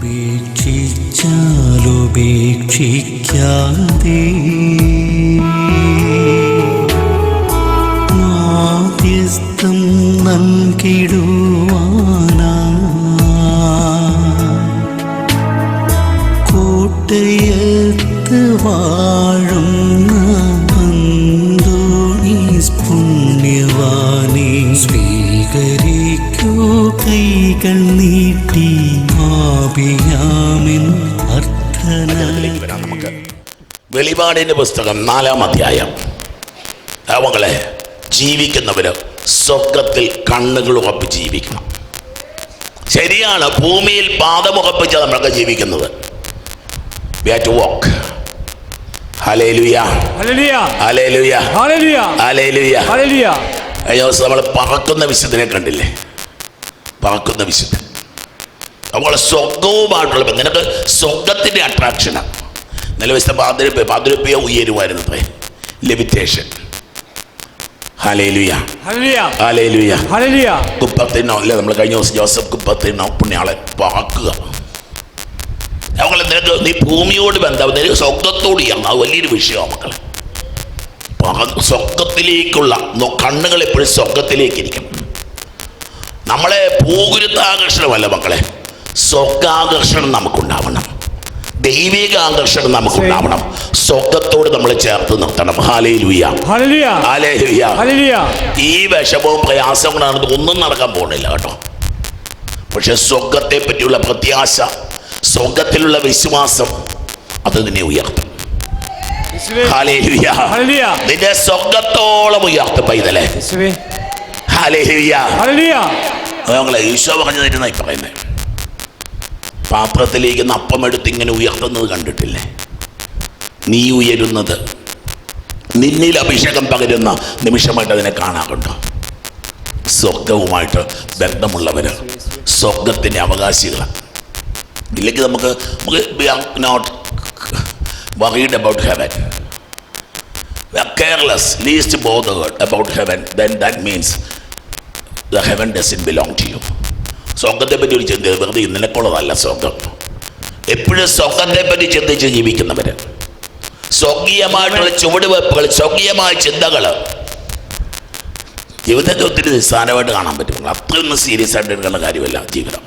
ഉപേക്ഷിച്ചാലുപേക്ഷിക്കാതെ മാധ്യസ്ഥം നൽകിടുവാനാ കോട്ടയത്ത് വാഴുന്ന അന്തോണീസ് പുണ്യവാനെ സ്വീകരിക്കൂ കൈകൾ നീട്ടി ആപിയാമിൻ അർത്ഥന. നമുക്ക് വെളിപാടിന്റെ പുസ്തകം 4-ാം അധ്യായം. അവങ്ങളെ ജീവിക്കുന്നവര് സ്വർഗത്തിൽ കണ്ണുകൾ ഉറപ്പിച്ച് ജീവിക്കണം. ശരിയാണ്, ഭൂമിയിൽ പാദമുറപ്പിച്ച് നമ്മളൊക്കെ ജീവിക്കുന്നത്. We have to walk. Hallelujah. Hallelujah. Hallelujah. Hallelujah. Hallelujah. Hallelujah. കഴിഞ്ഞ ദിവസം നമ്മൾ പറക്കുന്ന വിശുദ്ധനെ കണ്ടില്ലേ? പറക്കുന്ന വിശുദ്ധൻ. നമ്മളെ സ്വർഗവുമായിട്ടുള്ള നിനക്ക് സ്വർഗത്തിന്റെ അട്രാക്ഷനാണ്. നിലവിശ പാതിരപ്പയ ഉയരുമായിരുന്നു അത്രേ. Levitation. Hallelujah. Hallelujah. Hallelujah. Hallelujah. കുപ്പത്തിനോ അല്ലേ, നമ്മൾ കഴിഞ്ഞ ദിവസം ജോസഫ് കുപ്പത്തിനോ പുണ്യാളെ പറക്കുക. അവങ്ങളെ നിനക്ക് നീ ഭൂമിയോട് ബന്ധം നിനക്ക് സ്വർഗത്തോട് ചെയ്യണം. അത് വലിയൊരു വിഷയമാണ് മക്കളെ. സ്വർഗത്തിലേക്കുള്ള കണ്ണുകൾ എപ്പോഴും സ്വർഗത്തിലേക്ക് ഇരിക്കണം. നമ്മളെ ഭൂഗുരുത്താകർഷണമല്ല മക്കളെ, സ്വർഗാകർഷണം നമുക്കുണ്ടാവണം, ദൈവിക ആകർഷണം നമുക്കുണ്ടാവണം. സ്വർഗത്തോട് നമ്മൾ ചേർത്ത് നിർത്തണം. ഹല്ലേലൂയ. Hallelujah. ഹല്ലേലൂയ. Hallelujah. ഈ വിഷമവും പ്രയാസവും കൊണ്ടാണ് ഒന്നും നടക്കാൻ പോകുന്നില്ല കേട്ടോ. പക്ഷെ സ്വർഗത്തെ പറ്റിയുള്ള പ്രത്യാശ, സ്വർഗത്തിലുള്ള വിശ്വാസം അത് നിന്നെ ഉയർത്തും. ഹല്ലേലൂയ. Hallelujah. നിന്നെ സ്വർഗത്തോളം ഉയർത്തും പൈതലേ. ഹല്ലേലൂയ. Hallelujah. ഞങ്ങളെ ഈശോ പറഞ്ഞു തരുന്നായി പറയുന്നത്, പാത്രത്തിലേക്ക് അപ്പം എടുത്ത് ഇങ്ങനെ ഉയർത്തുന്നത് കണ്ടിട്ടില്ലേ? നീ ഉയരുന്നത് നിന്നിൽ അഭിഷേകം പകരുന്ന നിമിഷമായിട്ട് അതിനെ കാണാറുണ്ടോ? സ്വർഗവുമായിട്ട് ബന്ധമുള്ളവര് സ്വർഗത്തിന്റെ അവകാശികളാണ്. ഇല്ലെങ്കിൽ നമുക്ക് we are not worried about heaven. We are careless, least bothered about heaven. Then that means the heaven doesn't belong to you. സ്വർഗത്തെ പറ്റി ഒരു ചിന്ത വെറുതെ നിനക്കുള്ളതല്ല സ്വർഗം. എപ്പോഴും സ്വർഗത്തെ പറ്റി ചിന്തിച്ച് ജീവിക്കുന്നവര്, സ്വർഗീയമായിട്ടുള്ള ചുവടുവെപ്പുകൾ, സ്വർഗീയമായ ചിന്തകൾ ജീവിതത്തെ ഒത്തിരി നിസ്സാരമായിട്ട് കാണാൻ പറ്റും. അത്രയൊന്നും സീരിയസ് ആയിട്ട് എടുക്കേണ്ട കാര്യമല്ല ജീവിതം.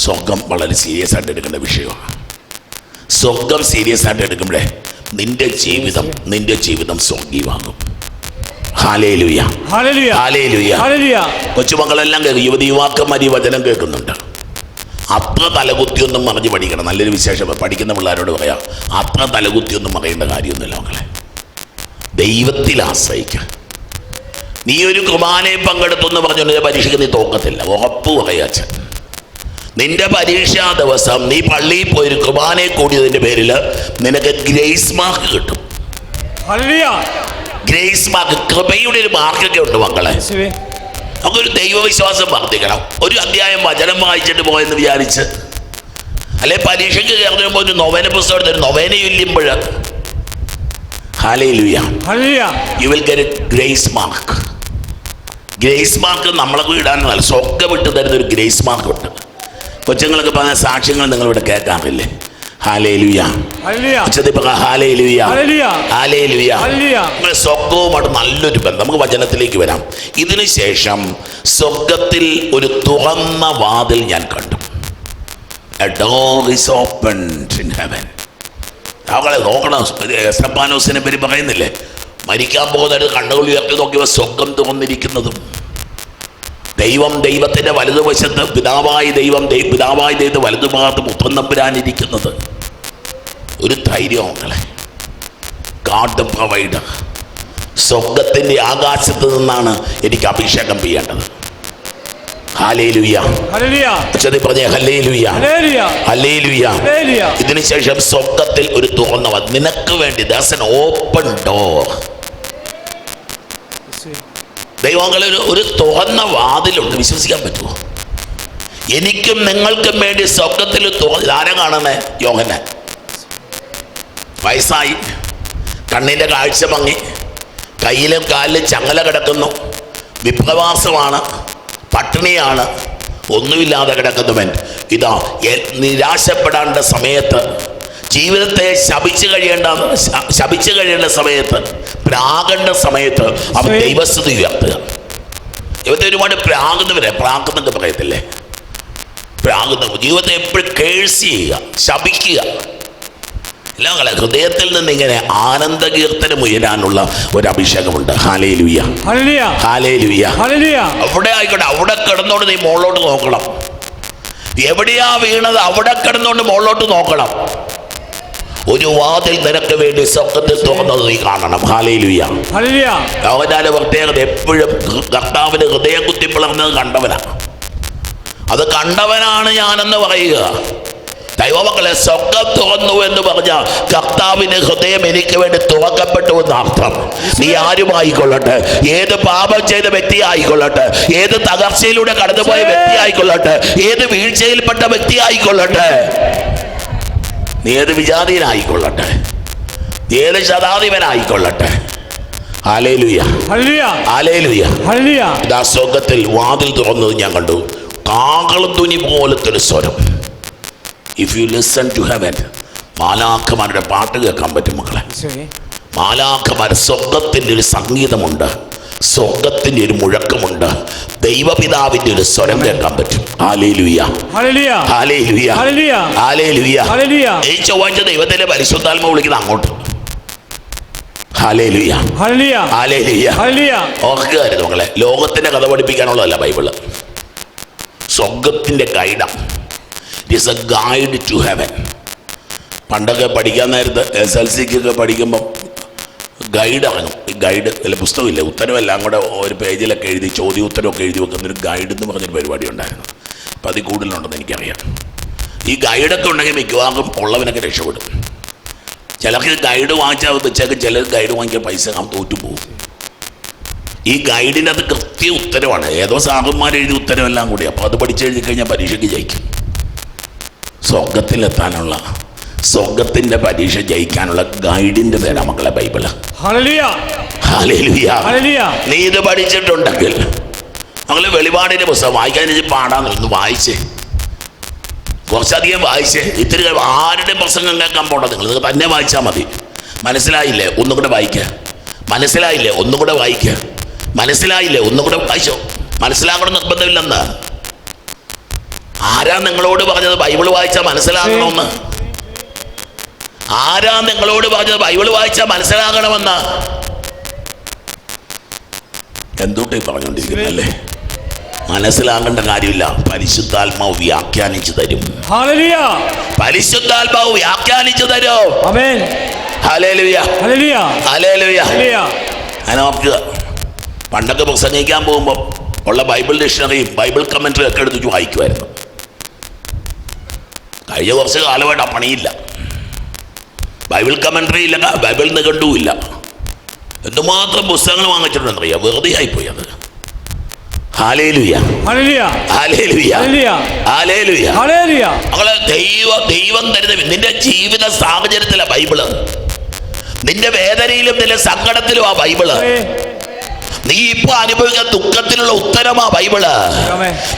സ്വർഗം വളരെ സീരിയസ് ആയിട്ട് എടുക്കേണ്ട വിഷയമാണ്. സ്വർഗം സീരിയസ് ആയിട്ട് എടുക്കുമ്പോഴേ നിന്റെ ജീവിതം സ്വർഗീയമാകും. ഹല്ലേലൂയ. Hallelujah. ഹല്ലേലൂയ. Hallelujah. കൊച്ചുമക്കളെല്ലാം കേൾക്കും, യുവതിയുവാക്കന്മാർ ഈ വചനം കേൾക്കുന്നുണ്ട്. അത്ര തലകുത്തിയൊന്നും മറിഞ്ഞ് പഠിക്കണം. നല്ലൊരു വിശേഷം പഠിക്കുന്ന പിള്ളേരോട് പറയാം, അത്ര തലകുത്തിയൊന്നും പറയേണ്ട കാര്യമൊന്നുമില്ല മക്കളെ. ദൈവത്തിൽ ആശ്രയിക്കുക. നീ ഒരു കുർബാനയെ പങ്കെടുത്തെന്ന് പറഞ്ഞുകൊണ്ട് പരീക്ഷയ്ക്ക് നീ തോക്കത്തില്ല, ഉറപ്പ് പറയാച്ച. നിന്റെ പരീക്ഷാ ദിവസം നീ പള്ളിയിൽ പോയൊരു കുർബാനയെ കൂടിയതിൻ്റെ പേരിൽ നിനക്ക് ഗ്രേസ് മാർക്ക് കിട്ടും. Hallelujah. ഗ്രേസ് മാർക്ക്, കൃപയുടെ ഒരു മാർക്കൊക്കെ ഉണ്ട് മക്കളെ. നമുക്കൊരു ദൈവവിശ്വാസം വർദ്ധിക്കണം. ഒരു അധ്യായം വചനം വായിച്ചിട്ട് പോയെന്ന് വിചാരിച്ച്, അല്ലെ പരീക്ഷയ്ക്ക് കയറുമ്പോൾ ഒരു നൊവേന പുസ്തകം എടുത്ത് ഒരു നൊവേന ചൊല്ലുമ്പോൾ hallelujah, you will get A grace mark. Grace mark നമ്മളൊക്കെ ഇടാനല്ല, സ്വർഗ്ഗം വിട്ട് തരുന്ന ഒരു ഗ്രേസ് മാർക്ക് ഉണ്ട്. കൊച്ചുങ്ങൾക്ക് പറഞ്ഞ സാക്ഷ്യങ്ങൾ നിങ്ങളിവിടെ കേൾക്കാറില്ലേ? ഹല്ലേലൂയ. സ്വർഗവുമായിട്ട് നല്ലൊരു ബന്ധം. നമുക്ക് വചനത്തിലേക്ക് വരാം. ഇതിനു ശേഷം സ്വർഗത്തിൽ ഒരു തുറന്ന വാതിൽ ഞാൻ കണ്ടു. A door is opened in heaven. അവളെ നോക്കണം. എസ്തപ്പാനോസിനെ പറ്റി പറയുന്നില്ലേ, മരിക്കാൻ പോകുന്നത് കണ്ണുകൾ ഉയർത്തി നോക്കിയപ്പോൾ സ്വർഗം തുറന്നിരിക്കുന്നതും, ദൈവത്തിന്റെ വലതുവശത്ത് പിതാവായ ദൈവത്തെ വലതുഭാഗത്ത് പുത്രൻ തമ്പുരാനിരിക്കുന്നത്. ഒരു ധൈര്യങ്ങളെ, ഗാഡ് ദ പ്രൊവൈഡർ. സ്വർഗത്തിന്റെ ആകാശത്ത് നിന്നാണ് എനിക്ക് അഭിഷേകം ചെയ്യേണ്ടത്. ഹല്ലേലൂയ. പറഞ്ഞേ ഹല്ലേലൂയ, ഹല്ലേലൂയ. ഇതിനുശേഷം സ്വർഗത്തിൽ ഒരു തുറന്ന വാതിൽ നിനക്ക് വേണ്ടി. That's an open door. ദൈവങ്ങളിൽ ഒരു തുറന്ന വാതിലുണ്ട്. വിശ്വസിക്കാൻ പറ്റുമോ? എനിക്കും നിങ്ങൾക്കും വേണ്ടി സ്വർഗത്തിൽ ആരെ കാണണേ? യോഹന്നാൻ. വയസ്സായി, കണ്ണിൻ്റെ കാഴ്ച മങ്ങി, കയ്യിലും കാലിലും ചങ്ങല കിടക്കുന്നു, വിപ്രവാസമാണ്, പട്ടിണിയാണ്, ഒന്നുമില്ലാതെ കിടക്കുന്നവൻ ഇതാ നിരാശപ്പെടേണ്ട സമയത്ത്, ജീവിതത്തെ ശപിച്ചു കഴിയേണ്ട സമയത്ത്, പ്രാകേണ്ട സമയത്ത് അവൻ ദൈവസ്തുതി ഉയർത്തുക. ദൈവത്തെ ഒരുപാട് പ്രാകുന്നൊക്കെ പറയത്തില്ലേ, പ്രാകുന്ന ജീവിതത്തെ എപ്പോഴും കേഴ്സ് ചെയ്യുക, ശപിക്കുക. എല്ലാം ഹൃദയത്തിൽ നിന്ന് ഇങ്ങനെ ആനന്ദകീർത്തനം ഉയരാനുള്ള ഒരു അഭിഷേകമുണ്ട്. Hallelujah, hallelujah. അവിടെ ആയിക്കോട്ടെ, അവിടെ കിടന്നോണ്ട് നീ മുകളിലോട്ട് നോക്കണം. എവിടെയാ വീണത് അവിടെ കിടന്നോണ്ട് മുകളിലോട്ട് നോക്കണം. ഒരു വാതിൽ നിനക്ക് വേണ്ടി സ്വർഗ്ഗത്തിൽ തുറന്നത് നീ കാണണം. ഹല്ലേലൂയ. യോഹന്നാന്റെ പ്രത്യേകത എപ്പോഴും കർത്താവിന് ഹൃദയം കുത്തിപ്പിളർന്നത് കണ്ടവനാണ്. അത് കണ്ടവനാണ് ഞാനെന്ന് പറയുക. ദൈവമക്കളെ, സ്വർഗ്ഗം തുറന്നു എന്ന് പറഞ്ഞാൽ കർത്താവിന് ഹൃദയം എനിക്ക് വേണ്ടി തുറക്കപ്പെട്ടു എന്ന് അർത്ഥം. നീ ആരുമായിക്കൊള്ളട്ടെ, ഏത് പാപം ചെയ്ത വ്യക്തി ആയിക്കൊള്ളട്ടെ, ഏത് തകർച്ചയിലൂടെ കടന്നുപോയ വ്യക്തി ആയിക്കൊള്ളട്ടെ, ഏത് വീഴ്ചയിൽപ്പെട്ട വ്യക്തി ആയിക്കൊള്ളട്ടെ, നീ ഏത് വിജാതീയനായിക്കൊള്ളട്ടെ, ഏത് ശതാധിപനായിക്കൊള്ളട്ടെ, ഹല്ലേലൂയ, ഹല്ലേലൂയ. ഇതാ സ്വർഗ്ഗത്തിൽ വാതിൽ തുറന്നത് ഞാൻ കണ്ടു. കാഹളധ്വനി പോലത്തെ ഒരു സ്വരം. If you listen to heaven, മാലാഖമാരുടെ പാട്ട് കേൾക്കാൻ പറ്റും മക്കളെ. മാലാഖമാർ, സ്വർഗത്തിൻ്റെ ഒരു സംഗീതമുണ്ട്, സ്വർഗത്തിൻ്റെ ഒരു മുഴക്കമുണ്ട്, ദൈവപിതാവിൻ്റെ ഒരു സ്വരം കേൾക്കാൻ പറ്റും. Hallelujah, hallelujah, hallelujah. ഈ ചൊവ്വാഴ്ച ദൈവത്തിന്റെ പരിശുദ്ധാത്മ വിളിക്കുന്ന അങ്ങോട്ട്. Hallelujah, hallelujah. ഓർക്കുകയായിരുന്നു മക്കളെ, ലോകത്തിന്റെ കഥ പഠിപ്പിക്കാനുള്ളതല്ല ബൈബിള്, സ്വർഗത്തിന്റെ ഗൈഡാണ്. It is a guide to heaven. പണ്ടൊക്കെ പഠിക്കാൻ നേരത്ത് SLCക്കൊക്കെ പഠിക്കുമ്പം ഗൈഡ് ഇറങ്ങും. ഈ ഗൈഡ് അല്ല, പുസ്തകമില്ല, ഉത്തരവെല്ലാം കൂടെ ഒരു പേജിലൊക്കെ എഴുതി ചോദ്യ ഉത്തരവൊക്കെ എഴുതി വെക്കുന്നൊരു ഗൈഡ് എന്ന് പറഞ്ഞൊരു പരിപാടി ഉണ്ടായിരുന്നു. അപ്പം അതിൽ കൂടുതലുണ്ടെന്ന് എനിക്കറിയാം. ഈ ഗൈഡൊക്കെ ഉണ്ടെങ്കിൽ മിക്കവാറും ഉള്ളവനൊക്കെ രക്ഷപ്പെടും. ചിലർക്ക് ഗൈഡ് വാങ്ങിച്ചാൽ വെച്ചേക്ക്, ചിലർ ഗൈഡ് വാങ്ങിക്കാൻ പൈസ തോറ്റു പോകും. ഈ ഗൈഡിൻ്റെ അത് കൃത്യ ഉത്തരവാണ്, ഏതോ സാഹന്മാരെഴുതിയ ഉത്തരവെല്ലാം കൂടി. അപ്പോൾ അത് പഠിച്ചെഴുതി കഴിഞ്ഞാൽ പരീക്ഷയ്ക്ക് ജയിക്കും. സ്വർഗത്തിലെത്താനുള്ള, സ്വർഗത്തിന്റെ പരീക്ഷ ജയിക്കാനുള്ള ഗൈഡിന്റെ പേരാ മക്കളെ ബൈബിള്. ഹല്ലേലൂയ. നീ ഇത് പഠിച്ചിട്ടുണ്ടെങ്കിൽ മക്കള് വെളിപാടിന്റെ പുസ്തകം വായിക്കാൻ പാടാന്ന് വായിച്ചേ, കുറച്ചധികം വായിച്ചേ. ഇത്തിരി ആരുടെ പ്രസംഗം കേൾക്കാൻ പോകണ്ട, നിങ്ങൾ തന്നെ വായിച്ചാൽ മതി. മനസ്സിലായില്ലേ, ഒന്നും കൂടെ വായിക്കുക. മനസ്സിലായില്ലേ, ഒന്നും കൂടെ വായിക്കുക. മനസ്സിലായില്ലേ, ഒന്നും കൂടെ വായിച്ചോ. മനസ്സിലാക്കണം നിർബന്ധമില്ലെന്ന്. ആരാ നിങ്ങളോട് പറഞ്ഞത് ബൈബിള് വായിച്ചാൽ മനസ്സിലാകണമെന്ന്? ആരാ നിങ്ങളോട് പറഞ്ഞത് ബൈബിള് വായിച്ചാൽ മനസ്സിലാകണമെന്ന്? എന്തുകൊണ്ടേ പറഞ്ഞോണ്ടിരിക്കുന്നല്ലേ? മനസ്സിലാകേണ്ട കാര്യമില്ല, പരിശുദ്ധാത്മാവ് വ്യാഖ്യാനിച്ചു തരും. പരിശുദ്ധാത്മാവ് വ്യാഖ്യാനിച്ചു തരും. Hallelujah, hallelujah. ഞാൻ ഓർക്കുക, പണ്ടൊക്കെ പ്രസംഗിക്കാൻ പോകുമ്പോൾ ഉള്ള ബൈബിൾ ഡിക്ഷണറിയും ബൈബിൾ കമന്ററി ഒക്കെ എടുത്ത് വായിക്കുമായിരുന്നു. കഴിഞ്ഞ കുറച്ച് കാലമായിട്ട് ആ പണിയില്ല. ബൈബിൾ കമന്ററി ഇല്ല, ബൈബിൾ നിഘണ്ടുമില്ല. എന്തുമാത്രം പുസ്തകങ്ങൾ വാങ്ങിച്ചിട്ടുണ്ടെന്നറിയാം, വെറുതെ ആയിപ്പോയി അത്. Hallelujah, hallelujah, hallelujah. മക്കളെ, ദൈവം തരുന്ന നിന്റെ ജീവിത സാഹചര്യത്തിലാ ബൈബിള്. നിന്റെ വേദനയിലും നിന്റെ സങ്കടത്തിലും ആ ബൈബിള്. നീ ഇപ്പൊ അനുഭവിക്കുന്ന ദുഃഖത്തിനുള്ള ഉത്തരമാ ബൈബിള്.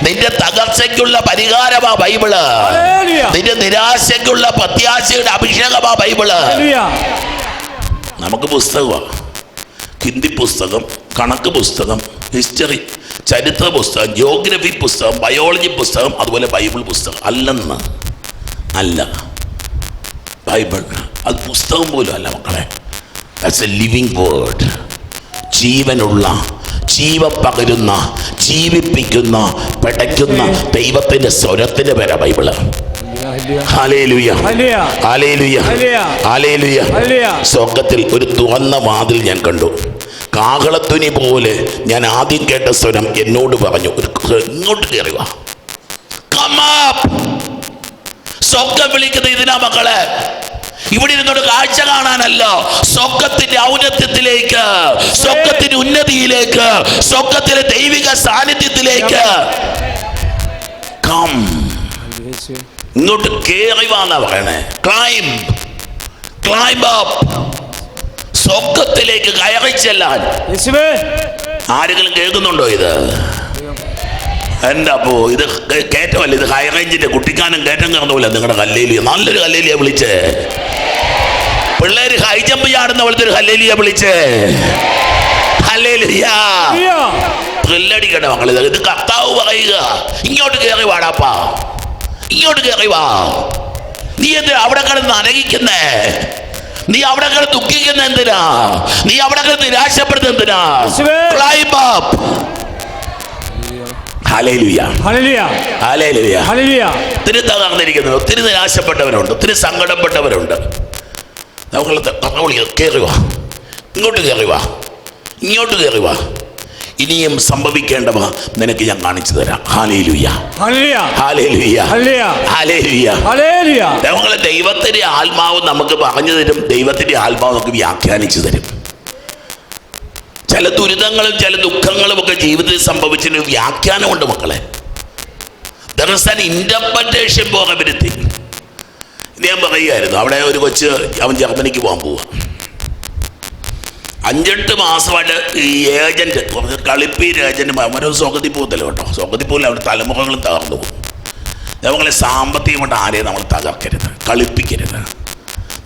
നിന്റെ തകർച്ചയ്ക്കുള്ള പരിഹാരമാ ബൈബിള്. നിന്റെ നിരാശയ്ക്കുള്ള പ്രത്യാശയുടെ അഭിഷേകമാ ബൈബിള്. നമുക്ക് പുസ്തകമാണ്, ഹിന്ദി പുസ്തകം, കണക്ക് പുസ്തകം, ഹിസ്റ്ററി, ചരിത്ര പുസ്തകം, ജിയോഗ്രഫി പുസ്തകം, ബയോളജി പുസ്തകം, അതുപോലെ ബൈബിൾ പുസ്തകം അല്ലെന്ന് അല്ല. ബൈബിൾ അത് പുസ്തകം പോലും അല്ല മക്കളെ. That's A living word. ജീവനുള്ള, ജീവൻ പകരുന്ന, ജീവിപ്പിക്കുന്ന, പടയ്ക്കുന്ന ദൈവത്തിന്റെ സ്വരത്തിന്റെ പേരാ ബൈബിള്. Hallelujah, hallelujah, hallelujah. സ്വർഗ്ഗത്തിൽ ഒരു തുറന്ന വാതിൽ ഞാൻ കണ്ടു. കാഹളധ്വനി പോലെ ഞാൻ ആദ്യം കേട്ട സ്വരം എന്നോട് പറഞ്ഞു, ഇങ്ങോട്ട് കയറി വാ. സ്വർഗ്ഗം വിളിക്കുന്ന ഇതിനാ മക്കളെ. ഇവിടെ ഇരുന്നോട് കാഴ്ച കാണാനല്ല, സ്വർഗ്ഗത്തിന്റെ ഔന്നത്യത്തിലേക്ക്, സ്വർഗ്ഗത്തിന്റെ ഉന്നതിയിലേക്ക്, സ്വർഗ്ഗത്തിലെ ദൈവിക സാന്നിധ്യത്തിലേക്ക് ഇങ്ങോട്ട് കേറി വാന്നാ പറയണേ. ക്ലൈംബ് അപ്പ്, സ്വർഗ്ഗത്തിലേക്ക് കയറി ചെല്ലാൻ. ആരെങ്കിലും കേൾക്കുന്നുണ്ടോ ഇത്? എൻ്റെ അപ്പോ ഇത് കയറ്റമല്ല, ഇത് ഹൈ റേഞ്ചിന്റെ കുട്ടിക്കാനം കയറ്റം കയറുന്ന പോലെ നിങ്ങളുടെ ഹല്ലേലൂയ. നല്ലൊരു ഹല്ലേലൂയ വിളിച്ചേ. പിള്ളേര് ഹൈ ജമ്പ് ചാടുന്ന പോലത്തെ ഒരു ഹല്ലേലൂയ വിളിച്ചേ. ഹല്ലേലൂയ. ത്രില്ലടിക്കട്ടെ മക്കളെ. ഇത് കർത്താവ് പറയുക, ഇങ്ങോട്ട് കയറി വാടാപ്പാ, ഇങ്ങോട്ട് കയറി വാ. നീ എന്തിനാ അവിടെ കിടന്ന് അനങ്ങിക്കുന്നേ? നീ അവിടെ കിടന്ന് ദുഃഖിക്കുന്ന എന്തിനാ? നീ അവിടെ കിടന്ന് നിരാശപ്പെടുന്ന എന്തിനാ? Climb up. Hallelujah, hallelujah, hallelujah. ഒത്തിരി തകർന്നിരിക്കുന്നു, ഒത്തിരി നിരാശപ്പെട്ടവരുണ്ട്, ഒത്തിരി സങ്കടപ്പെട്ടവരുണ്ട്. നമുക്ക് കയറി വാ, ഇങ്ങോട്ട് കയറി വാ, ഇങ്ങോട്ട് കയറി വാ. ഇനിയും സംഭവിക്കേണ്ടവ നിനക്ക് ഞാൻ കാണിച്ചു തരാം. Hallelujah, hallelujah, hallelujah. നമ്മളെ ദൈവത്തിന്റെ ആത്മാവ് നമുക്ക് പറഞ്ഞു തരും, ദൈവത്തിന്റെ ആത്മാവ് നമുക്ക് വ്യാഖ്യാനിച്ചു തരും. ചില ദുരിതങ്ങളും ചില ദുഃഖങ്ങളും ഒക്കെ ജീവിതത്തിൽ സംഭവിച്ചതിന് വ്യാഖ്യാനമുണ്ട് മക്കളെ. There is an interpretation for everything. ഞാൻ പറയുമായിരുന്നു, അവിടെ ഒരു കൊച്ച്, അവൻ ജർമ്മനിക്ക് പോകാൻ പോവുക. 5-8 മാസമായിട്ട് ഈ ഏജന്റ്, കളിപ്പീര് ഏജന്റ് അവരൊരു സ്വർഗത്തിൽ പോകത്തില്ല കേട്ടോ. സ്വർഗത്തിൽ പോകില്ല, അവരുടെ തലമുറകളും തകർന്നു പോകും. നമ്മളെ സാമ്പത്തികം കൊണ്ട് ആരെയും നമ്മൾ തകർക്കരുത്, കളിപ്പിക്കരുത്.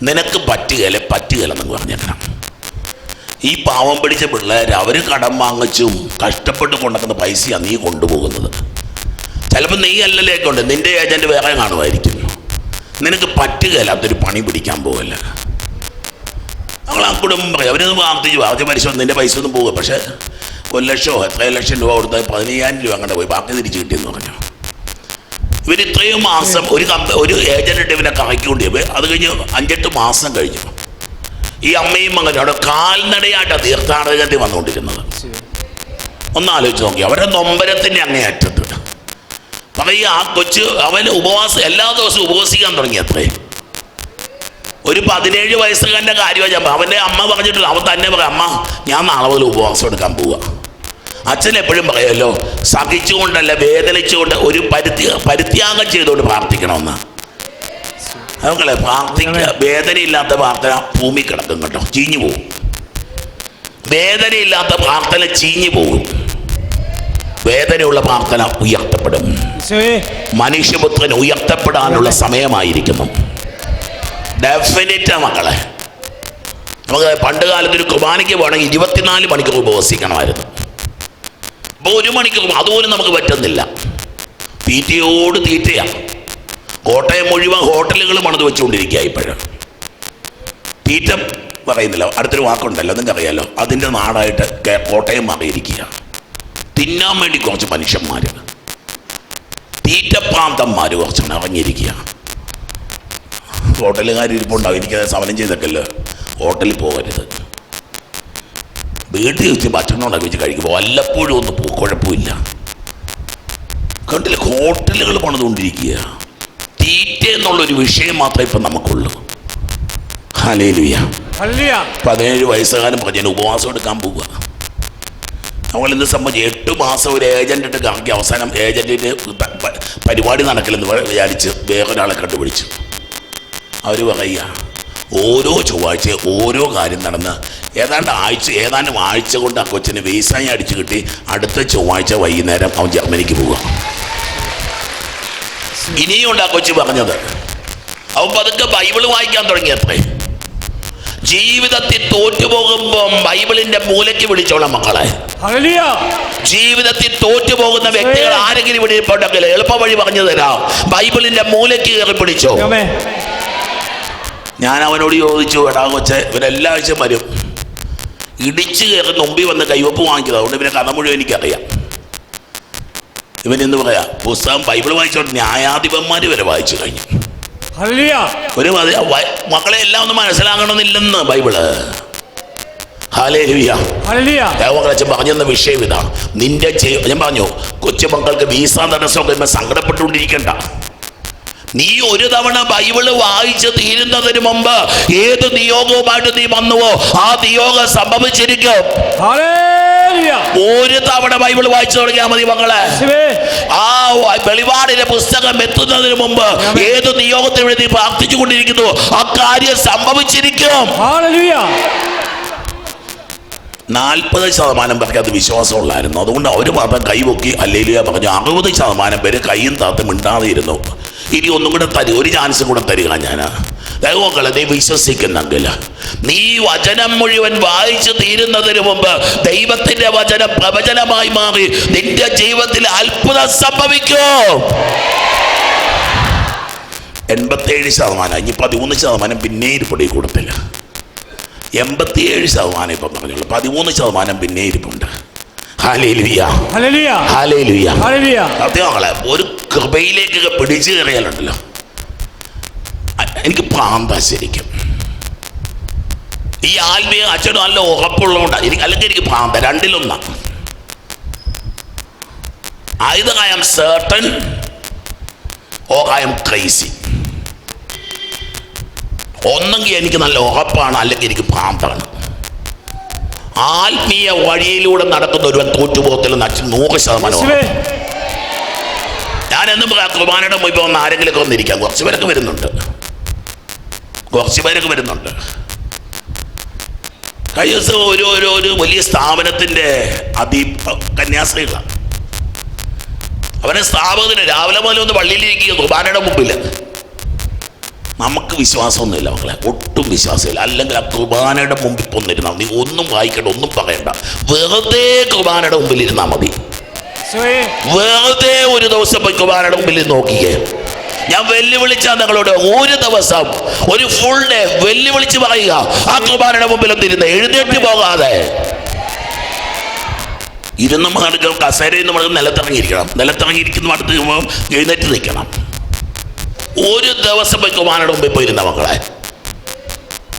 നിനക്ക് പറ്റുകയില്ലെന്ന് പറഞ്ഞേക്കണം. ഈ പാവം പിടിച്ച പിള്ളേർ അവർ കടം വാങ്ങിച്ചും കഷ്ടപ്പെട്ട് കൊണ്ടുവന്ന പൈസയാണ് നീ കൊണ്ടുപോകുന്നത്. ചിലപ്പോൾ നീ അല്ലല്ലേക്കൊണ്ട് നിന്റെ ഏജന്റ് വേറെ കാണുമായിരിക്കും. നിനക്ക് പറ്റുകയില്ലാത്തൊരു പണി പിടിക്കാൻ പോകല്ല. നമ്മൾ ആ കുടുംബം പറയും, അവരൊന്ന് പ്രാർത്ഥിച്ചു പരിശോധന, നിന്റെ പൈസ ഒന്നും പോകുക. പക്ഷേ 1 ലക്ഷമോ എത്രയോ ലക്ഷം രൂപ കൊടുത്താൽ 15,000 രൂപ അങ്ങനെ പോയി, ബാക്കി തിരിച്ചു കിട്ടിയെന്ന് പറഞ്ഞു. ഇവർ ഇത്രയും മാസം ഒരു ഏജന്റ് ഇവനെ കറക്കിക്കൊണ്ടേ. അത് കഴിഞ്ഞ് 5-8 മാസം കഴിഞ്ഞു. ഈ അമ്മയും മകനും അവിടെ കാൽനടയായിട്ടാണ് തീർത്ഥാടകത്തിൽ വന്നുകൊണ്ടിരുന്നത്. ഒന്ന് ആലോചിച്ച് നോക്കി, അവരുടെ നൊമ്പരത്തിൻ്റെ അങ്ങേയറ്റത്ത് പറയും. ആ കൊച്ച് അവന് ഉപവാസം എല്ലാ ദിവസവും ഉപവസിക്കാൻ തുടങ്ങിയത്രേ. ഒരു 17 വയസ്സുകാരൻ്റെ കാര്യമാണ്. അവൻ്റെ അമ്മ പറഞ്ഞിട്ടില്ല, അവൻ തന്നെ പറയാം, അമ്മ ഞാൻ നാളെ മുതൽ ഉപവാസം എടുക്കാൻ പോവുക. അച്ഛൻ എപ്പോഴും പറയുമല്ലോ, സഹിച്ചുകൊണ്ടല്ല വേദനിച്ചുകൊണ്ട് ഒരു പരിത്യാഗം ചെയ്തുകൊണ്ട് പ്രാർത്ഥിക്കണമെന്ന്. അതുങ്ങളെ പ്രാർത്ഥിക്കുക. വേദനയില്ലാത്ത പ്രാർത്ഥന ഭൂമി കിടക്കും കേട്ടോ, ചീഞ്ഞു പോകും. വേദനയില്ലാത്ത പ്രാർത്ഥന ചീഞ്ഞു പോകും. വേദനയുള്ള പ്രാർത്ഥന ഉയർത്തപ്പെടും. മനുഷ്യപുത്രൻ ഉയർത്തപ്പെടാനുള്ള സമയമായിരിക്കുന്നു. ഡെഫിനറ്റാ മക്കളെ. നമുക്ക് പണ്ട് കാലത്ത് ഒരു കുർബാനയ്ക്ക് പോകണമെങ്കിൽ 24 മണിക്കൂർ ഉപവസിക്കണമായിരുന്നു. ഇപ്പോൾ 1 മണിക്കൂർ അതുപോലും നമുക്ക് പറ്റുന്നില്ല. തീറ്റയോട് തീറ്റയാണ്. കോട്ടയം മുഴുവൻ ഹോട്ടലുകൾ പണിത് വെച്ചുകൊണ്ടിരിക്കുക. ഇപ്പോഴും തീറ്റ പറയുന്നില്ല, അടുത്തൊരു വാക്കുണ്ടല്ലോ, നിങ്ങൾക്കറിയാലോ, അതിൻ്റെ നാടായിട്ട് കോട്ടയം മാറിയിരിക്കുക. തിന്നാൻ വേണ്ടി കുറച്ച് മനുഷ്യന്മാർ, തീറ്റപ്രാന്തന്മാർ കുറച്ചാണ് ഇറങ്ങിയിരിക്കുക. ഹോട്ടലുകാർ ഇരിപ്പുണ്ടാവും, എനിക്കത് സമരം ചെയ്തൊക്കെയല്ലോ. ഹോട്ടലിൽ പോകരുത്, വീട്ടിൽ വെച്ച് ഭക്ഷണം ഉണ്ടാക്കി വെച്ച് കഴിക്കുമ്പോൾ വല്ലപ്പോഴും ഒന്ന് കുഴപ്പമില്ല. കണ്ടില്ല, ഹോട്ടലുകൾ പണിതുകൊണ്ടിരിക്കുക. തീറ്റ എന്നുള്ളൊരു വിഷയം മാത്രമേ ഇപ്പം നമുക്കുള്ളൂ. ഹല്ലേലൂയ. 17 വയസ്സുകാരൻ പറഞ്ഞു ഉപവാസം എടുക്കാൻ പോവുക. നമ്മളെന്ത് സംബന്ധിച്ച് 8 മാസം ഒരു ഏജൻറ്റിട്ട് കറക്കി അവസാനം ഏജൻറ്റിന് പരിപാടി നടക്കില്ലെന്ന് വിചാരിച്ച് വേറൊരാളെ കണ്ടുപിടിച്ചു. അവർ പറയുക, ഓരോ ചൊവ്വാഴ്ച ഓരോ കാര്യം നടന്ന് ഏതാണ്ട് ആഴ്ച കൊണ്ട് ആ കൊച്ചിന് വീസായി അടിച്ചു കിട്ടി. അടുത്ത ചൊവ്വാഴ്ച വൈകുന്നേരം അവൻ ജർമ്മനിക്ക് പോവുക. ഇനിയുണ്ട് ആ കൊച്ചു പറഞ്ഞത്. അവൻ പതുക്കെ ബൈബിള് വായിക്കാൻ തുടങ്ങിയത്രേ. ജീവിതത്തിൽ തോറ്റുപോകുമ്പോൾ ബൈബിളിന്റെ മൂലയ്ക്ക് വിളിച്ചോളാം മക്കളെ. ജീവിതത്തിൽ തോറ്റുപോകുന്ന വ്യക്തികൾ ആരെങ്കിലും ഇവിടെ ഇപ്പോണ്ടെങ്കിൽ എളുപ്പ വഴി പറഞ്ഞു തരാം. ബൈബിളിന്റെ മൂലയ്ക്ക് കയറി പിടിച്ചോ. ഞാൻ അവനോട് ചോദിച്ചു, എടാ കൊച്ചെ, ഇവരെല്ലാ ആഴ്ചയും വരും, ഇടിച്ചു കയറി മുമ്പിൽ വന്ന് കൈവപ്പ് വാങ്ങിച്ചത്, അതുകൊണ്ട് ഇവരെ കഥ മുഴുവൻ എനിക്കറിയാം. ഇവൻ എന്ന് പറയാ, പുസ്തകം ബൈബിൾ വായിച്ചോണ്ട് ന്യായാധിപന്മാർ വരെ വായിച്ചു കഴിഞ്ഞു. ഒരു മക്കളെ എല്ലാം ഒന്നും മനസ്സിലാകണമെന്നില്ലെന്ന് ബൈബിള്. ഹല്ലേലൂയ. അച്ഛൻ പറഞ്ഞെന്ന വിഷയം ഇതാ. നിന്റെ ഞാൻ പറഞ്ഞു, കൊച്ചുമക്കൾക്ക് വീസ തടസ്സം സങ്കടപ്പെട്ടുകൊണ്ടിരിക്കണ്ട. നീ ഒരു തവണ ബൈബിള് വായിച്ച് തീരുന്നതിന് മുമ്പ് ഏത് നിയോഗവുമായിട്ട് നീ വന്നുവോ ആ നിയോഗം സംഭവിച്ചിരിക്കും. ഒരു തവണ ബൈബിൾ വായിച്ചു തുടങ്ങിയാൽ മതി മക്കളെ. ആ വെളിപാടിന്റെ പുസ്തകം എത്തുന്നതിന് മുമ്പ് ഏത് നിയോഗത്തിന് വേണ്ടി പ്രാർത്ഥിച്ചു കൊണ്ടിരിക്കുന്നു ആ കാര്യം സംഭവിച്ചിരിക്കും. 40% പേർക്ക് അത് വിശ്വാസമുള്ളായിരുന്നു. അതുകൊണ്ട് അവർ മാത്രം കൈപൊക്കി ഹല്ലേലൂയ പറഞ്ഞു. 60% പേര് കൈയും താത്ത് മിണ്ടാതെ ഇരുന്നു. ഇനി ഒന്നും കൂടെ തരിക, ഒരു ചാൻസും കൂടെ തരിക. ഞാൻ ദൈവമക്കളെ, നീ വിശ്വസിക്കുന്നെങ്കിൽ നീ വചനം മുഴുവൻ വായിച്ചു തീരുന്നതിന് മുമ്പ് ദൈവത്തിന്റെ വചനം പ്രവചനമായി മാറി നിന്റെ ജീവിതത്തിൽ അത്ഭുതം സംഭവിക്കും. 87%, ഇനി 13% പിന്നെ ഇരിപ്പുണ്ട് ഈ കൂട്ടത്തില്ല. 87% ഇപ്പം പറഞ്ഞുള്ളൂ, 13% പിന്നെ ഇരിപ്പുണ്ട്. Hallelujah, hallelujah, hallelujah, hallelujah. സത്യമക്കളെ, ഒരു കൃപയിലേക്ക് പിടിച്ചു കയറിയാലുണ്ടല്ലോ, എനിക്ക് പ്രാന്ത ശരിക്കും. ഈ ആത്മീയ അച്ഛനും നല്ല ഉറപ്പുള്ളതുകൊണ്ടാണ് എനിക്ക്, അല്ലെങ്കിൽ എനിക്ക് പ്രാന്ത. രണ്ടിലൊന്നാണ്. either I am certain or I am crazy. ഒന്നെങ്കിൽ എനിക്ക് നല്ല ഉറപ്പാണ്, അല്ലെങ്കിൽ എനിക്ക് പ്രാന്താണ്. ആത്മീയ വഴിയിലൂടെ നടക്കുന്ന ഒരുവൻ തോറ്റുപോകത്തില്ലെന്ന് അച്ഛൻ 100%. ഞാൻ എന്നും പറയാം, കുർബാനയുടെ മുമ്പ് വന്ന് ആരെങ്കിലുമൊക്കെ വന്നിരിക്കാം. കുറച്ച് പേരൊക്കെ വരുന്നുണ്ട്. കഴിഞ്ഞ ദിവസം ഒരു വലിയ സ്ഥാപനത്തിൻ്റെ കന്യാസ്ത്രീകളാണ്. അവനെ സ്ഥാപകത്തിന് രാവിലെ മുതൽ ഒന്ന് പള്ളിയിലിരിക്കുക കുർബാനയുടെ മുമ്പിൽ. നമുക്ക് വിശ്വാസമൊന്നുമില്ല മക്കളെ, ഒട്ടും വിശ്വാസമില്ല. അല്ലെങ്കിൽ ആ കുർബാനയുടെ മുമ്പിൽ പോന്നിരുന്നാൽ നീ ഒന്നും വായിക്കണ്ട, ഒന്നും പറയണ്ട, വെറുതെ കുർബാനയുടെ മുമ്പിൽ ഇരുന്നാൽ മതി. വെറുതെ ഒരു ദിവസം പോയി കുർബാനയുടെ മുമ്പിൽ നോക്കിക്കേ. ഞാൻ വെല്ലുവിളിച്ചാൽ നിങ്ങളോട് ഒരു ദിവസം, ഒരു ഫുൾ ഡേ വെല്ലുവിളിച്ച് പറയുക, ആ കുർബാനയുടെ മുമ്പിൽ ഒന്നിരുന്ന് എഴുന്നേറ്റ് പോകാതെ ഇരുന്ന് മകൾക്ക് കസേരയിൽ നമ്മൾ നിലത്തിറങ്ങിയിരിക്കണം. നിലത്തിറങ്ങിയിരിക്കുന്ന അടുത്ത് എഴുന്നേറ്റ് നിൽക്കണം. ഒരു ദിവസം പോയി കുർബാനയുടെ മുമ്പിൽ പോയിരുന്ന മക്കളെ,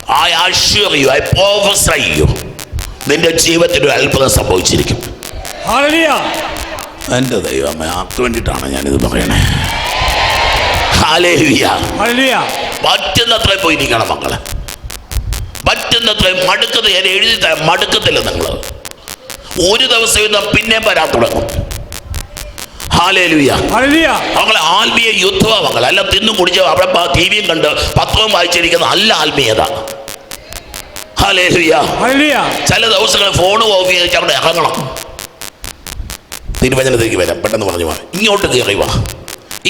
I assure you, I prophesy you, നിന്റെ ജീവിതത്തിൽ ഒരു അത്ഭുതം സംഭവിച്ചിരിക്കും. എൻ്റെ ദൈവമേ, ആർക്ക് വേണ്ടിയിട്ടാണ് ഞാനിത് പറയണേ? ഹല്ലേലൂയ. പറ്റുന്നത്രയും പോയിരിക്കണം മക്കളെ, പറ്റുന്നത്രയും. മടുക്കത്ത് ഞാൻ എഴുതി തരാം, മടുക്കത്തില്ല നിങ്ങൾ. ഒരു ദിവസം ഇന്ന് പിന്നെ വരാൻ തുടങ്ങും. ഹല്ലേലൂയ. മക്കളെ, ആത്മീയ യുദ്ധമാണ് മക്കളെ. അല്ല തിന്നും കുടിച്ച് അവിടെ ടിവിയും കണ്ട് പത്രവും വായിച്ചിരിക്കുന്ന അല്ല ആത്മീയത. ഹല്ലേലൂയ. ചില ദിവസങ്ങൾ ഫോൺ ഓഫ് ചെയ്ത് അവിടെ ഇറങ്ങണം. തിരുവചനത്തിലേക്ക് വരാം, പെട്ടെന്ന് പറഞ്ഞു വാ. ഇങ്ങോട്ട് കയറി വാ,